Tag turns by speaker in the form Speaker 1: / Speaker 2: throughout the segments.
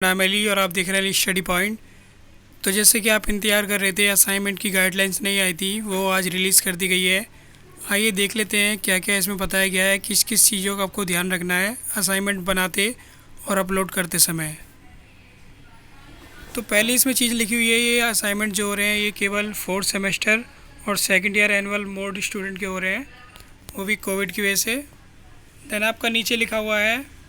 Speaker 1: नाम अली और आप देख रहे हैं अली स्टडी पॉइंट। तो जैसे कि आप इंतज़ार कर रहे थे, असाइनमेंट की गाइडलाइंस नहीं आई थी, वो आज रिलीज़ कर दी गई है। आइए देख लेते हैं क्या क्या इसमें बताया गया है, किस किस चीज़ों का आपको ध्यान रखना है असाइनमेंट बनाते और अपलोड करते समय। तो पहली इसमें चीज़ लिखी हुई है, ये असाइनमेंट जो हो रहे हैं ये केवल 4th सेमेस्टर और second year annual mode student के हो रहे हैं, वो भी कोविड की वजह से। देन आपका नीचे लिखा हुआ है,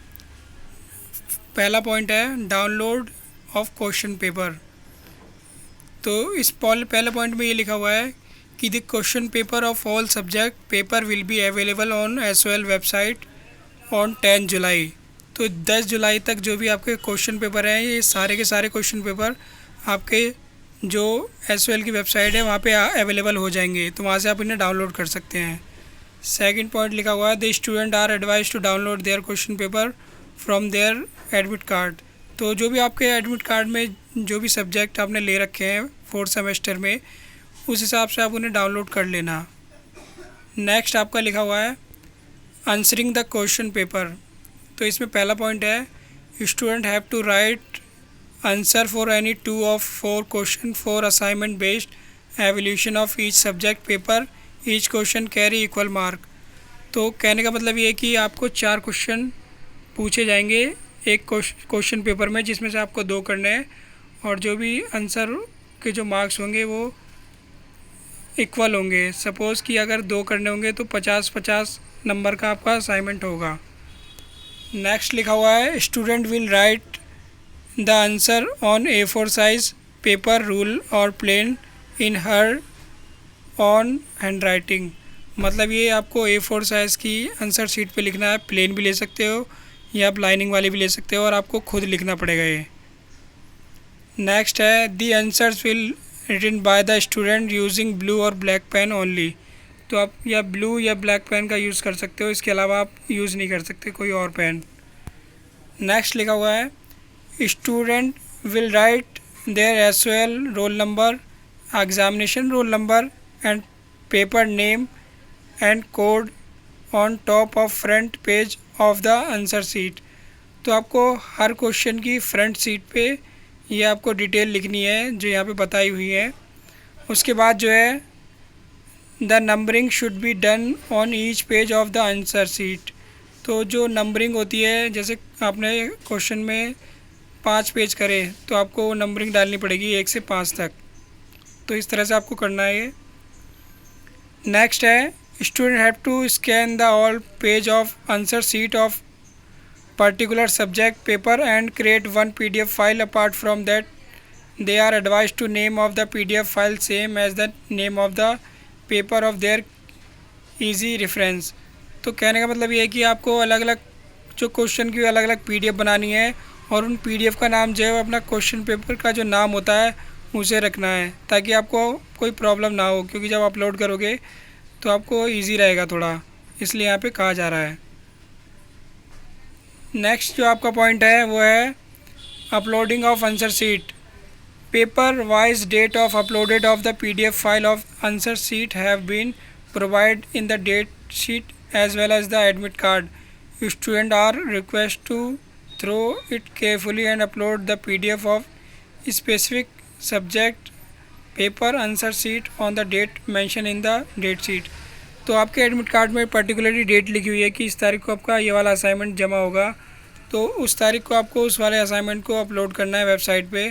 Speaker 1: पहला पॉइंट है डाउनलोड ऑफ क्वेश्चन पेपर। तो इस पहले पॉइंट में ये लिखा हुआ है कि the question paper of all subject paper will be available on SOL website on 10 जुलाई। तो 10 जुलाई तक जो भी आपके क्वेश्चन पेपर हैं, ये सारे के सारे क्वेश्चन पेपर आपके जो एसओएल की वेबसाइट है वहाँ पे अवेलेबल हो जाएंगे, तो वहाँ से आप इन्हें डाउनलोड कर सकते हैं। सेकंड पॉइंट लिखा हुआ है the student are advise to download their question paper from their admit card. तो जो भी आपके एडमिट कार्ड में जो भी सब्जेक्ट आपने ले रखे हैं 4th सेमेस्टर में, उस हिसाब से आप उन्हें डाउनलोड कर लेना। नेक्स्ट आपका लिखा हुआ है आंसरिंग द क्वेश्चन पेपर। तो इसमें पहला पॉइंट है student have to write answer for any 2 of 4 question for assignment based evaluation of each subject paper, each question carry equal mark. तो कहने का मतलब ये है कि आपको 4 क्वेश्चन पूछे जाएंगे एक क्वेश्चन पेपर में, जिसमें से आपको 2 करने हैं, और जो भी आंसर के जो मार्क्स होंगे वो इक्वल होंगे। सपोज़ कि अगर 2 करने होंगे तो 50-50 नंबर का आपका असाइनमेंट होगा। नेक्स्ट लिखा हुआ है student will write the answer on A4 size paper rule और plain in her own handwriting. मतलब ये आपको A4 साइज़ की आंसर शीट पे लिखना है, प्लेन भी ले सकते हो या आप लाइनिंग वाली भी ले सकते हो, और आपको खुद लिखना पड़ेगा ये। नेक्स्ट है the answers will written by the student using blue और ब्लैक पेन ओनली। तो आप या ब्लू या ब्लैक पेन का यूज़ कर सकते हो, इसके अलावा आप यूज़ नहीं कर सकते कोई और पेन। नेक्स्ट लिखा हुआ है student will write their SOL roll number, examination roll number and paper name and code on top of front page of the answer sheet. तो आपको हर क्वेश्चन की फ्रंट सीट पे ये आपको डिटेल लिखनी है जो यहाँ पे बताई हुई है। उसके बाद जो है the numbering should be done on each page of the answer sheet. तो जो नंबरिंग होती है, जैसे आपने क्वेश्चन में 5 पेज करे तो आपको वो नंबरिंग डालनी पड़ेगी 1 से 5 तक। तो इस तरह से आपको करना है ये। नेक्स्ट है student have to scan the all page of answer sheet of particular subject paper and create one PDF file. Apart from that, they are advised to name of the PDF file same as the name of the paper of their easy reference। तो कहने का मतलब ये है कि आपको अलग अलग जो क्वेश्चन की अलग अलग PDF बनानी है, और उन PDF का नाम जो है अपना क्वेश्चन पेपर का जो नाम होता है उसे रखना है, ताकि आपको कोई प्रॉब्लम ना हो, क्योंकि जब अपलोड करोगे तो आपको ईजी रहेगा थोड़ा, इसलिए यहाँ पे कहा जा रहा है। नेक्स्ट जो आपका पॉइंट है वो है uploading of answer sheet. Paper wise date of uploaded of the PDF file of answer sheet have been provide in the date sheet as well as the admit card. Student are request to throw it carefully and upload the PDF of specific subject paper answer sheet on the date mention in the date sheet. तो आपके admit card में particularly date लिखी हुई है कि इस तारीख को आपका ये वाला असाइनमेंट जमा होगा, तो उस तारीख को आपको उस वाले असाइनमेंट को अपलोड करना है वेबसाइट पे।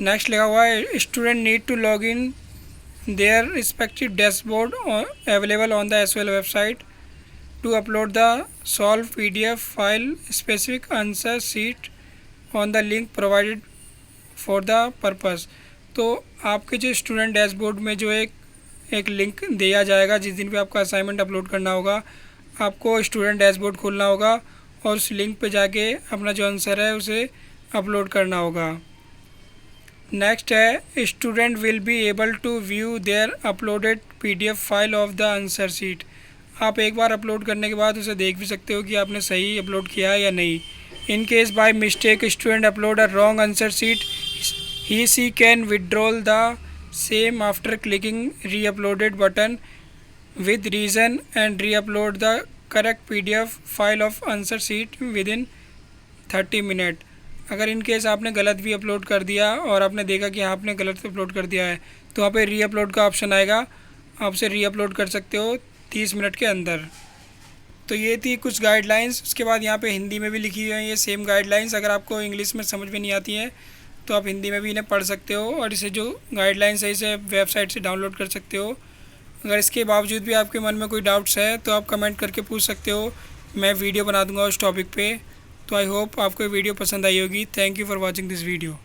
Speaker 1: नेक्स्ट लिखा हुआ है student need to log in their respective dashboard available on the SOL website to upload the solve PDF file specific answer sheet on the link provided for the purpose. तो आपके जो student dashboard में जो एक link दिया जाएगा, जिस दिन पे आपका असाइनमेंट अपलोड करना होगा, आपको स्टूडेंट डैशबोर्ड खोलना होगा और उस लिंक पे जाके अपना जो आंसर है उसे अपलोड करना होगा। नेक्स्ट है student will be able to view their uploaded PDF file of the answer sheet. आप एक बार अपलोड करने के बाद उसे देख भी सकते हो कि आपने सही अपलोड किया है या नहीं। In case by mistake student upload a wrong answer sheet, he she can withdrawal the same after clicking re-uploaded button with reason and re-upload the correct PDF file of answer sheet within 30 minutes। अगर in case आपने गलत भी upload कर दिया और आपने देखा कि हाँ आपने गलत अपलोड कर दिया है, तो वहाँ पे री अपलोड का ऑप्शन आएगा, आप उसे री अपलोड कर सकते हो 30 मिनट के अंदर। तो ये थी कुछ गाइडलाइंस। उसके बाद यहाँ पे हिंदी में भी लिखी हुई है ये सेम गाइडलाइंस। अगर आपको इंग्लिश में समझ में नहीं आती है तो आप हिंदी में भी इन्हें पढ़ सकते हो और इसे जो गाइडलाइंस है इसे वेबसाइट से डाउनलोड कर सकते हो। अगर इसके बावजूद भी आपके मन में कोई डाउट्स है तो आप कमेंट करके पूछ सकते हो, मैं वीडियो बना दूंगा उस टॉपिक पे। तो आई होप आपको ये वीडियो पसंद आई होगी। Thank you for watching this video.